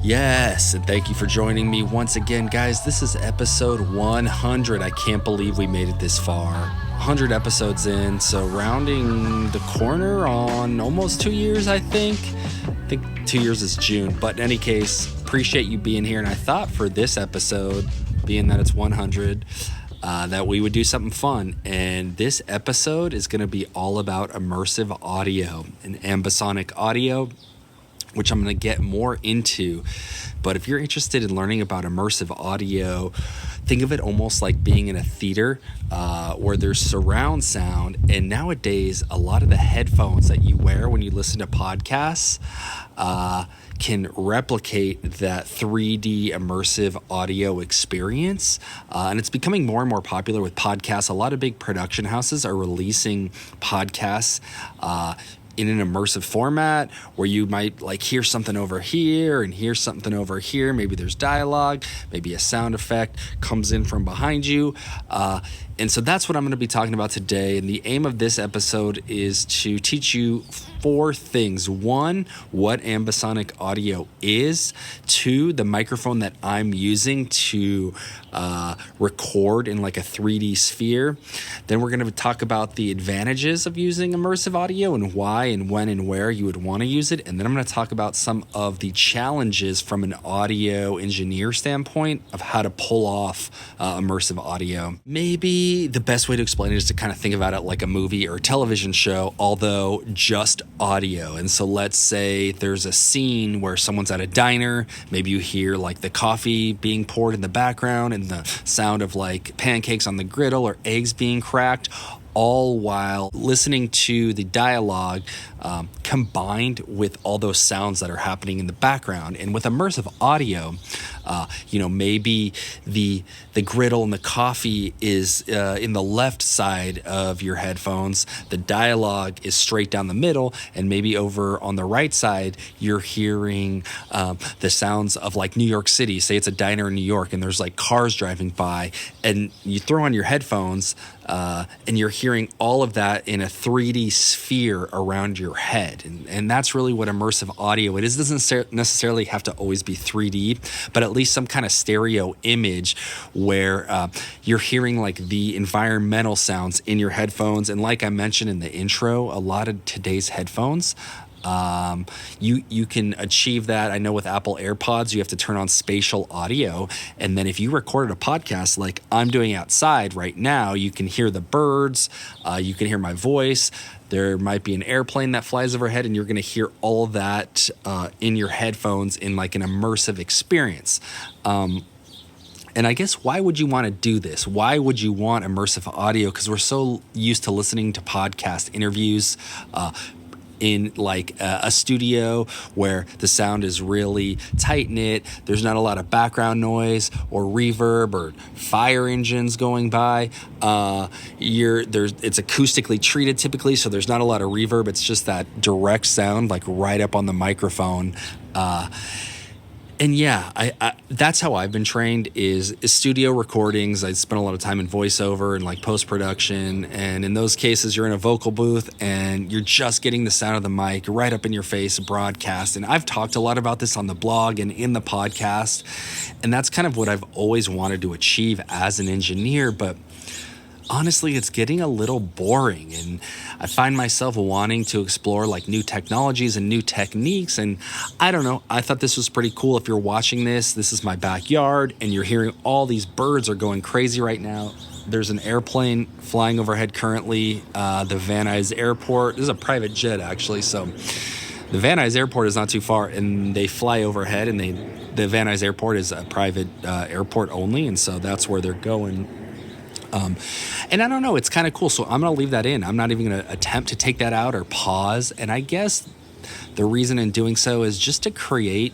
Yes, and thank you for joining me once again, guys. This is episode 100. I can't believe we made it this far. 100 episodes in, so rounding the corner on almost 2 years, I think. I think 2 years is June, but in any case, appreciate you being here. And I thought for this episode, being that it's 100, that we would do something fun. And this episode is going to be all about immersive audio and ambisonic audio, which I'm going to get more into. But if you're interested in learning about immersive audio, think of it almost like being in a theater where there's surround sound. And nowadays, a lot of the headphones that you wear when you listen to podcasts can replicate that 3D immersive audio experience. And it's becoming more and more popular with podcasts. A lot of big production houses are releasing podcasts in an immersive format where you might like hear something over here and hear something over here. Maybe there's dialogue, maybe a sound effect comes in from behind you. And so that's what I'm going to be talking about today. And the aim of this episode is to teach you 4 things. 1, what ambisonic audio is. 2, the microphone that I'm using to record in like a 3D sphere. Then we're going to talk about the advantages of using immersive audio and why and when and where you would want to use it. And then I'm going to talk about some of the challenges from an audio engineer standpoint of how to pull off immersive audio. Maybe the best way to explain it is to kind of think about it like a movie or a television show, although just audio. And so let's say there's a scene where someone's at a diner. Maybe you hear like the coffee being poured in the background and the sound of like pancakes on the griddle or eggs being cracked, all while listening to the dialogue combined with all those sounds that are happening in the background. And with immersive audio, maybe the griddle and the coffee is in the left side of your headphones. The dialogue is straight down the middle, and maybe over on the right side, you're hearing the sounds of like New York City. Say it's a diner in New York, and there's like cars driving by, and you throw on your headphones, and you're hearing all of that in a 3D sphere around your head. And that's really what immersive audio it is. It doesn't necessarily have to always be 3D, but at least some kind of stereo image where you're hearing like the environmental sounds in your headphones. And like I mentioned in the intro, a lot of today's headphones, you can achieve that. I know with Apple AirPods, you have to turn on spatial audio. And then if you recorded a podcast like I'm doing outside right now, you can hear the birds, you can hear my voice. There might be an airplane that flies overhead, and you're going to hear all that in your headphones in like an immersive experience. And I guess why would you want to do this? Why would you want immersive audio? Because we're so used to listening to podcast interviews in like a studio where the sound is really tight knit. There's not a lot of background noise or reverb or fire engines going by. It's acoustically treated typically, so there's not a lot of reverb. It's just that direct sound like right up on the microphone. And yeah, I that's how I've been trained is studio recordings. I spent a lot of time in voiceover and like post-production. And in those cases, you're in a vocal booth and you're just getting the sound of the mic right up in your face, broadcast. And I've talked a lot about this on the blog and in the podcast. And that's kind of what I've always wanted to achieve as an engineer. But honestly, it's getting a little boring, and I find myself wanting to explore like new technologies and new techniques. And I don't know, I thought this was pretty cool. If you're watching this is my backyard and you're hearing all these birds are going crazy right now. There's an airplane flying overhead currently, the Van Nuys Airport. This is a private jet actually, so the Van Nuys Airport is not too far, and they fly overhead, and the Van Nuys Airport is a private airport only, and so that's where they're going. And I don't know, it's kind of cool. So I'm going to leave that in. I'm not even going to attempt to take that out or pause. And I guess the reason in doing so is just to create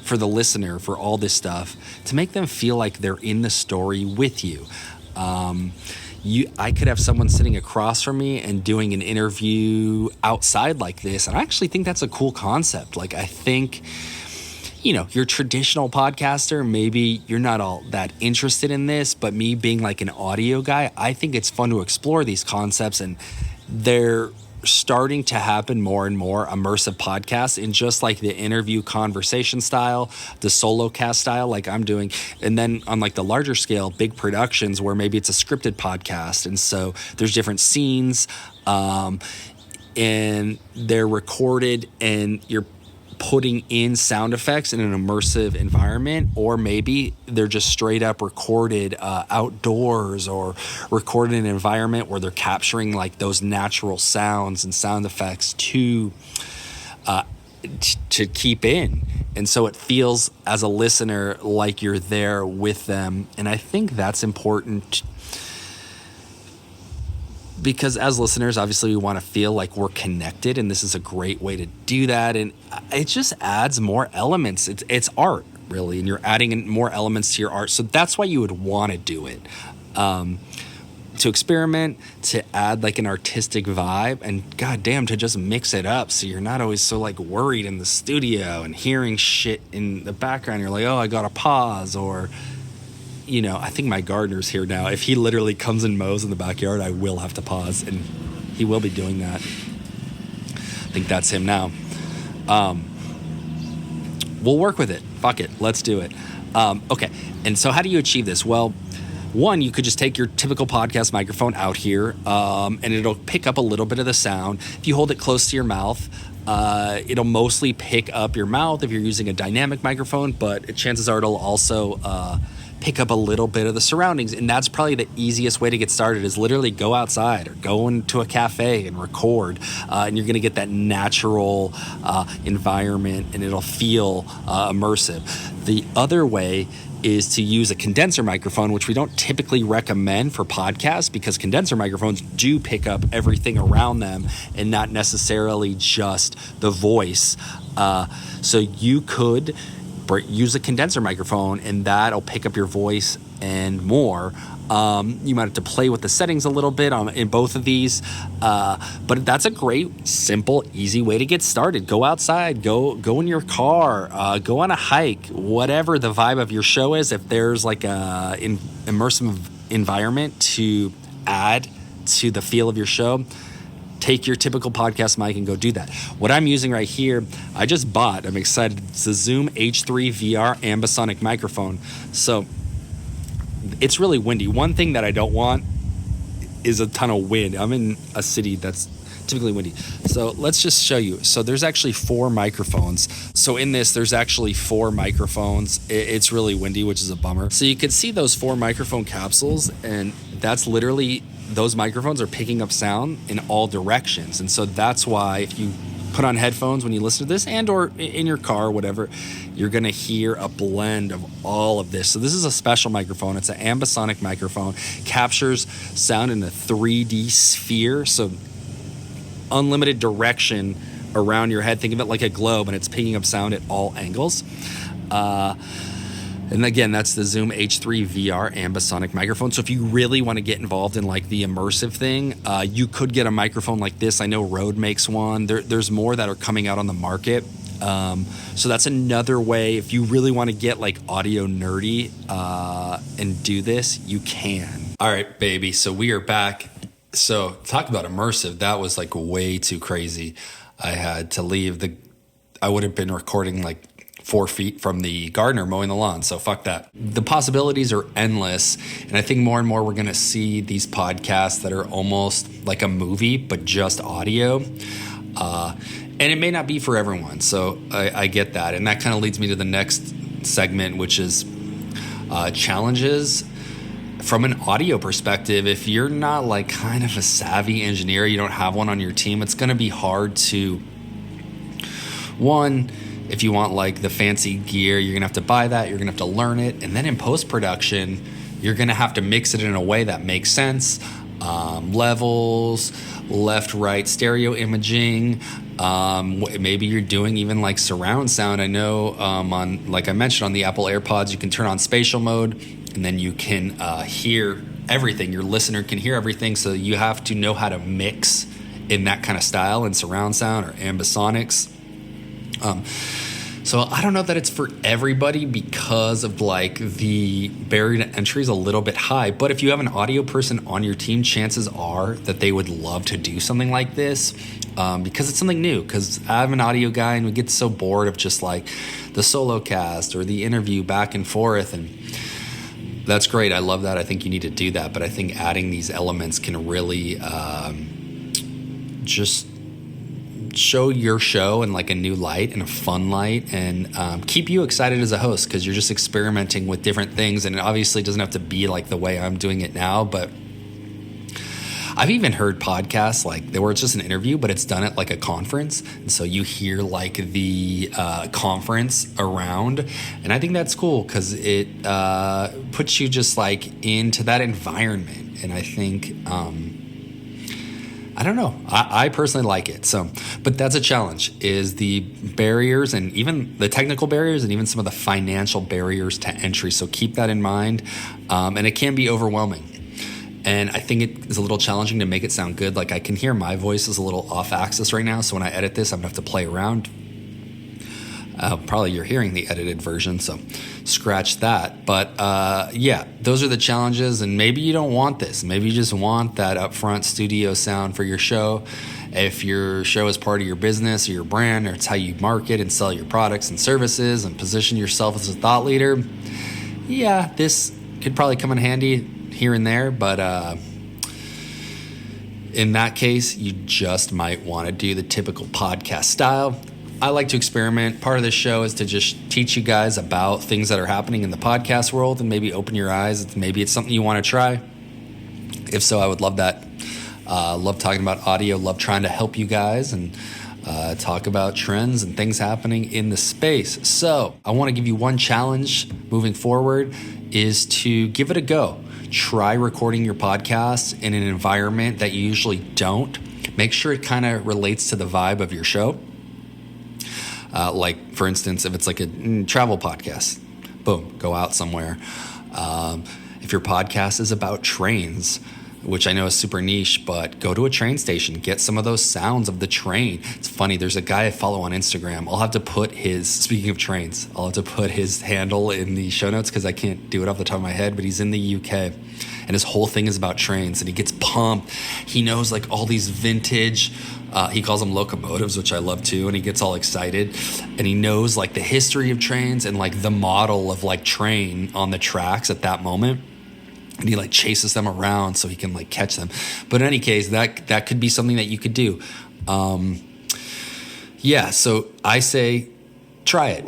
for the listener, for all this stuff, to make them feel like they're in the story with you. I could have someone sitting across from me and doing an interview outside like this. And I actually think that's a cool concept. Like, I think, your traditional podcaster, maybe you're not all that interested in this, but me being like an audio guy, I think it's fun to explore these concepts, and they're starting to happen more and more immersive podcasts in just like the interview conversation style, the solo cast style like I'm doing. And then on like the larger scale, big productions where maybe it's a scripted podcast. And so there's different scenes and they're recorded and you're putting in sound effects in an immersive environment, or maybe they're just straight up recorded outdoors or recorded in an environment where they're capturing like those natural sounds and sound effects to keep in. And so it feels as a listener like you're there with them. And I think that's important because as listeners, obviously we want to feel like we're connected, and this is a great way to do that. And it just adds more elements. It's art, really, and you're adding in more elements to your art. So that's why you would want to do it, to experiment, to add like an artistic vibe, and goddamn, to just mix it up so you're not always so like worried in the studio and hearing shit in the background. You're like, oh, I got to pause, or you know, I think my gardener's here now. If he literally comes and mows in the backyard, I will have to pause, and he will be doing that. I think that's him now. We'll work with it. Fuck it. Let's do it. Okay. And so how do you achieve this? Well, one, you could just take your typical podcast microphone out here, and it'll pick up a little bit of the sound. If you hold it close to your mouth, it'll mostly pick up your mouth if you're using a dynamic microphone, but chances are it'll also pick up a little bit of the surroundings. And that's probably the easiest way to get started, is literally go outside or go into a cafe and record, and you're going to get that natural environment, and it'll feel immersive. The other way is to use a condenser microphone, which we don't typically recommend for podcasts because condenser microphones do pick up everything around them and not necessarily just the voice. So you could use a condenser microphone, and that'll pick up your voice and more. You might have to play with the settings a little bit in both of these, but that's a great, simple, easy way to get started. Go outside, go in your car, go on a hike, whatever the vibe of your show is. If there's like a immersive environment to add to the feel of your show, take your typical podcast mic and go do that. What I'm using right here, I just bought, I'm excited, it's the Zoom H3 VR Ambisonic microphone. So it's really windy. One thing that I don't want is a ton of wind. I'm in a city that's typically windy. So let's just show you. So there's actually 4 microphones. So in this, there's actually 4 microphones. It's really windy, which is a bummer. So you can see those 4 microphone capsules, and that's literally, those microphones are picking up sound in all directions. And so that's why if you put on headphones when you listen to this, and or in your car or whatever, you're going to hear a blend of all of this. So this is a special microphone. It's an Ambisonic microphone. Captures sound in a 3D sphere. So unlimited direction around your head. Think of it like a globe, and it's picking up sound at all angles. And again, that's the Zoom H3 VR Ambisonic microphone. So if you really want to get involved in like the immersive thing, you could get a microphone like this. I know Rode makes one. There's more that are coming out on the market. So that's another way. If you really want to get like audio nerdy and do this, you can. All right, baby. So we are back. So talk about immersive. That was like way too crazy. I had to leave. I would have been recording like 4 feet from the gardener mowing the lawn. So fuck that. The possibilities are endless. And I think more and more we're going to see these podcasts that are almost like a movie, but just audio. And it may not be for everyone. So I get that. And that kind of leads me to the next segment, which is challenges from an audio perspective. If you're not like kind of a savvy engineer, you don't have one on your team, it's going to be hard to, one, if you want like the fancy gear, you're going to have to buy that. You're going to have to learn it. And then in post-production, you're going to have to mix it in a way that makes sense. Levels, left, right, stereo imaging. Maybe you're doing even like surround sound. I know on, like I mentioned, on the Apple AirPods, you can turn on spatial mode, and then you can hear everything. Your listener can hear everything. So you have to know how to mix in that kind of style in surround sound or ambisonics. So I don't know that it's for everybody because of like the barrier to entry is a little bit high. But if you have an audio person on your team, chances are that they would love to do something like this because it's something new. Because I'm an audio guy and we get so bored of just like the solo cast or the interview back and forth. And that's great. I love that. I think you need to do that. But I think adding these elements can really just show your show in like a new light and a fun light, and keep you excited as a host because you're just experimenting with different things. And it obviously doesn't have to be like the way I'm doing it now, but I've even heard podcasts like where it's just an interview, but it's done at like a conference. And so you hear like the conference around. And I think that's cool because it puts you just like into that environment. And I think, I don't know. I personally like it. So, but that's a challenge is the barriers and even the technical barriers and even some of the financial barriers to entry. So keep that in mind. And it can be overwhelming. And I think it is a little challenging to make it sound good. Like I can hear my voice is a little off axis right now. So when I edit this, I'm gonna have to play around. Probably you're hearing the edited version, so scratch that. But yeah, those are the challenges, and maybe you don't want this. Maybe you just want that upfront studio sound for your show. If your show is part of your business or your brand, or it's how you market and sell your products and services and position yourself as a thought leader, yeah, this could probably come in handy here and there. But in that case, you just might want to do the typical podcast style. I like to experiment. Part of this show is to just teach you guys about things that are happening in the podcast world and maybe open your eyes. Maybe it's something you want to try. If so, I would love that. Love talking about audio. Love trying to help you guys and talk about trends and things happening in the space. So I want to give you one challenge moving forward is to give it a go. Try recording your podcast in an environment that you usually don't. Make sure it kind of relates to the vibe of your show. Like, for instance, if it's like a travel podcast, boom, go out somewhere. If your podcast is about trains, which I know is super niche, but go to a train station, get some of those sounds of the train. It's funny, there's a guy I follow on Instagram. I'll have to put speaking of trains, I'll have to put his handle in the show notes because I can't do it off the top of my head, but he's in the UK and his whole thing is about trains and he gets pumped. He knows like all these vintage, he calls them locomotives, which I love too, and he gets all excited. And he knows like the history of trains and like the model of like train on the tracks at that moment. And he like chases them around so he can like catch them. But in any case, that could be something that you could do. Yeah, so I say try it.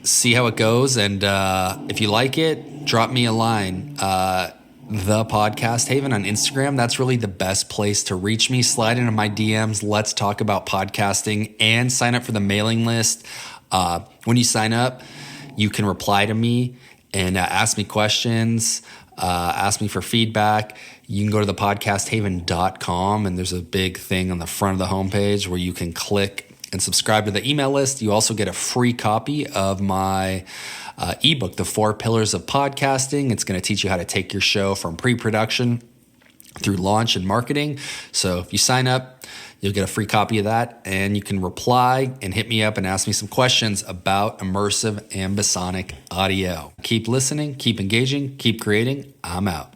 See how it goes. And if you like it, drop me a line. The Podcast Haven on Instagram. That's really the best place to reach me. Slide into my DMs. Let's talk about podcasting and sign up for the mailing list. When you sign up, you can reply to me and ask me questions, ask me for feedback. You can go to thepodcasthaven.com and there's a big thing on the front of the homepage where you can click and subscribe to the email list. You also get a free copy of my ebook, The 4 Pillars of Podcasting. It's going to teach you how to take your show from pre-production through launch and marketing. So if you sign up, you'll get a free copy of that, and you can reply and hit me up and ask me some questions about immersive ambisonic audio. Keep listening, keep engaging, keep creating. I'm out.